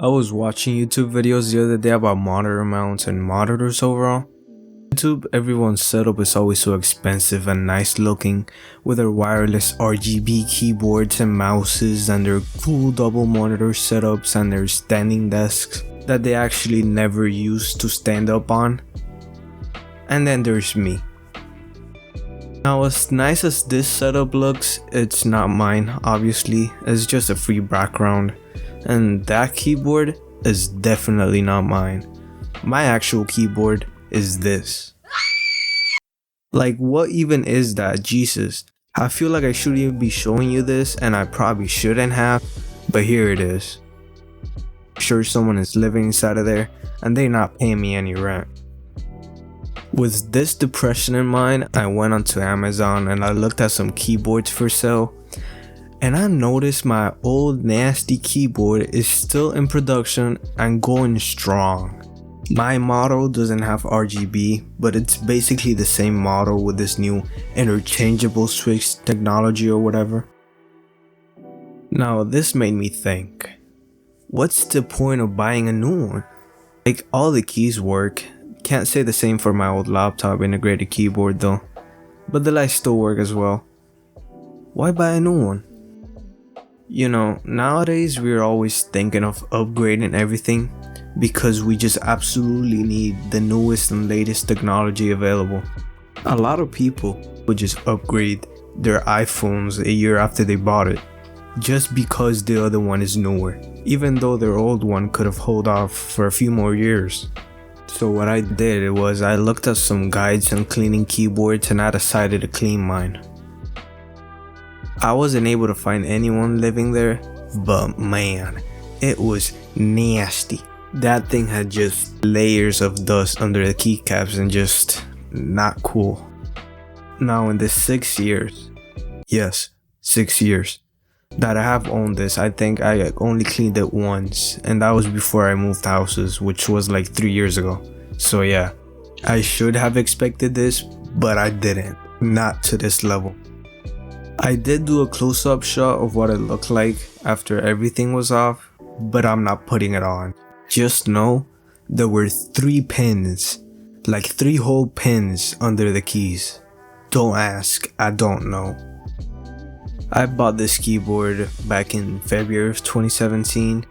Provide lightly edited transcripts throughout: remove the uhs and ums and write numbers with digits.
I was watching YouTube videos the other day about monitor mounts and monitors overall. YouTube, everyone's setup is always so expensive and nice looking with their wireless RGB keyboards and mouses and their cool double monitor setups and their standing desks that they actually never use to stand up on. And then there's me. Now, as nice as this setup looks, it's not mine, obviously. It's just a free background. And that keyboard is definitely not mine. My actual keyboard is this. Like, what even is that? Jesus. I feel like I shouldn't even be showing you this, and I probably shouldn't have, but here it is. I'm sure someone is living inside of there, and they're not paying me any rent. With this depression in mind, I went onto Amazon and I looked at some keyboards for sale, and I noticed my old nasty keyboard is still in production and going strong. My model doesn't have RGB, but it's basically the same model with this new interchangeable switch technology or whatever. Now this made me think, what's the point of buying a new one? Like, all the keys work. Can't say the same for my old laptop integrated keyboard though, but the lights still work as well. Why buy a new one? You know, nowadays we're always thinking of upgrading everything because we just absolutely need the newest and latest technology available. A lot of people would just upgrade their iPhones a year after they bought it just because the other one is newer, even though their old one could have held off for a few more years. So what I did was I looked at some guides on cleaning keyboards and I decided to clean mine. I wasn't able to find anyone living there, but man, it was nasty. That thing had just layers of dust under the keycaps and just not cool. Now in the 6 years, yes, 6 years, that I have owned this, I think I only cleaned it once, and that was before I moved houses, which was like 3 years ago. So yeah, I should have expected this, but I didn't. Not to this level. I did do a close-up shot of what it looked like after everything was off, but I'm not putting it on. Just know there were 3 pins, like 3 whole pins under the keys. Don't ask, I don't know. I bought this keyboard back in February of 2017,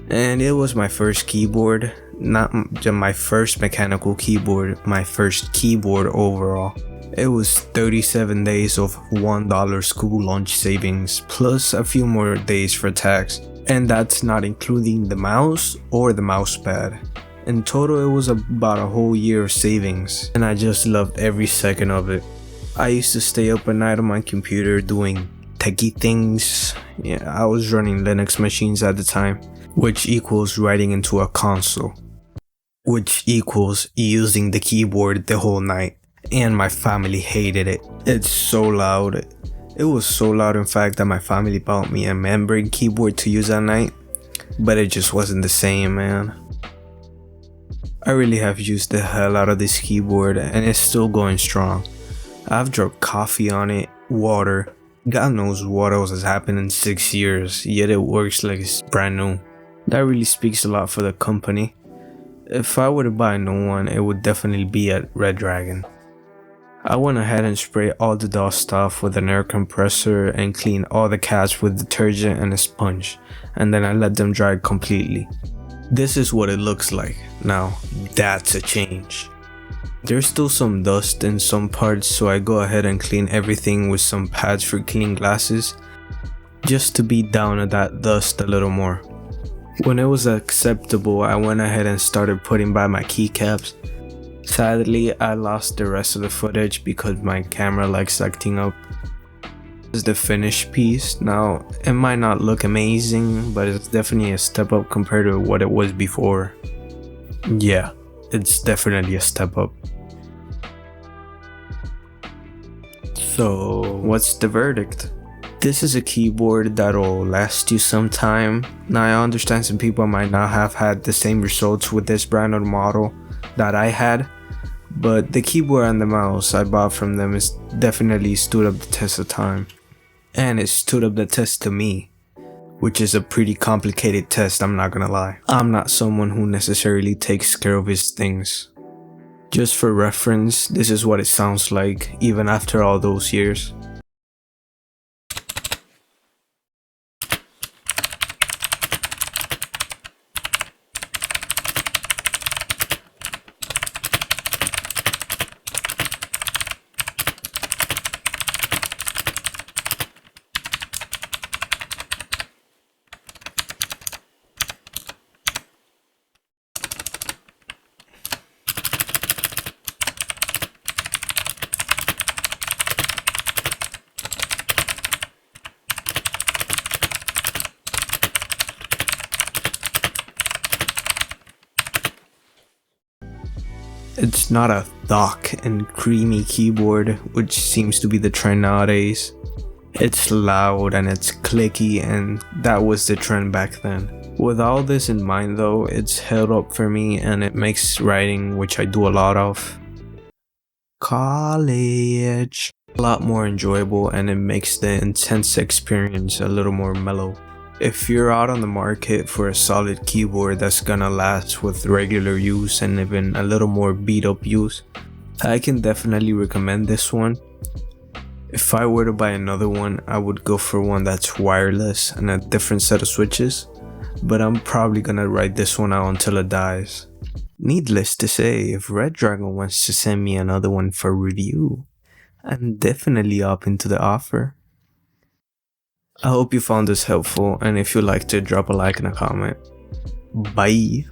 and it was my first keyboard, not my first mechanical keyboard, my first keyboard overall. It was 37 days of $1 school lunch savings, plus a few more days for tax, and that's not including the mouse or the mouse pad. In total, it was about a whole year of savings, and I just loved every second of it. I used to stay up at night on my computer doing techie things. Yeah, I was running Linux machines at the time, which equals writing into a console, which equals using the keyboard the whole night, and my family hated it. It's so loud. It was so loud, in fact, that my family bought me a membrane keyboard to use at night, but it just wasn't the same, man. I really have used the hell out of this keyboard, and it's still going strong. I've dropped coffee on it, water. God knows what else has happened in 6 years, yet it works like it's brand new. That really speaks a lot for the company. If I were to buy a new one, it would definitely be at REDRAGON. I went ahead and sprayed all the dust off with an air compressor and cleaned all the caps with detergent and a sponge, and then I let them dry completely. This is what it looks like. Now, that's a change. There's still some dust in some parts, so I go ahead and clean everything with some pads for cleaning glasses, just to beat down on that dust a little more. When it was acceptable, I went ahead and started putting by my keycaps. Sadly, I lost the rest of the footage because my camera likes acting up. This is the finished piece. Now, it might not look amazing, but it's definitely a step up compared to what it was before. Yeah, it's definitely a step up. So, what's the verdict? This is a keyboard that'll last you some time. Now, I understand some people might not have had the same results with this brand or model that I had, but the keyboard and the mouse I bought from them is definitely stood up the test of time, and it stood up the test to me. which is a pretty complicated test, I'm not gonna lie. I'm not someone who necessarily takes care of his things. Just for reference, this is what it sounds like even after all those years. It's not a thick and creamy keyboard, which seems to be the trend nowadays. It's loud and it's clicky, and that was the trend back then. With all this in mind though, it's held up for me and it makes writing, which I do a lot of, college, a lot more enjoyable, and it makes the intense experience a little more mellow. If you're out on the market for a solid keyboard that's gonna last with regular use and even a little more beat up use, I can definitely recommend this one. If I were to buy another one, I would go for one that's wireless and a different set of switches, but I'm probably gonna ride this one out until it dies. Needless to say, if REDRAGON wants to send me another one for review, I'm definitely up into the offer. I hope you found this helpful, and if you liked it, drop a like and a comment. Bye!